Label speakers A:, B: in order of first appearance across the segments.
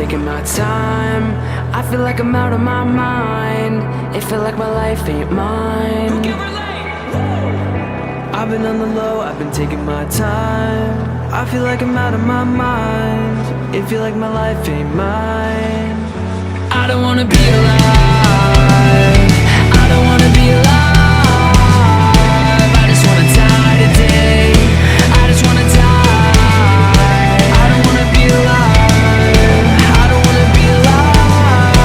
A: taking my time. I feel like I'm out of my mind. It feel like my life ain't mine. I've been on the low, I've been taking my time. I feel like I'm out of my mind. It feel like my life ain't mine. I don't wanna be alive. I don't wanna be alive. I just wanna die today. I just wanna die. I don't wanna be alive. I don't wanna be alive.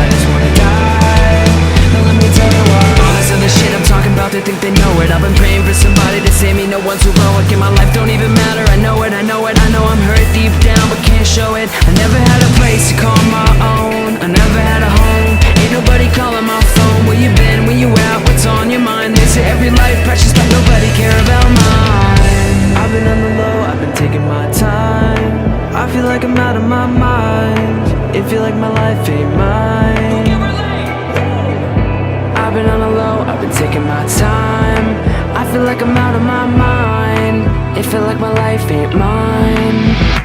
A: I just wanna die. Now let me tell you why. All this other shit I'm talking about, they think they know it. I've been praying for somebody to save me. No one's heroic in my life, don't even matter. I know it, I know it. I know I'm hurt deep down, but can't show it. I never had a place to call my own. I never had a home. Ain't nobody calling my phone. Where you been? Where you at? What's on your mind? They say every life precious, but nobody care about mine. I've been on the low, I've been taking my time. I feel like I'm out of my mind. It feel like my life ain't mine. I've been on the low, I've been taking my time. I feel like I'm out of my mind. It feel like my life ain't mine.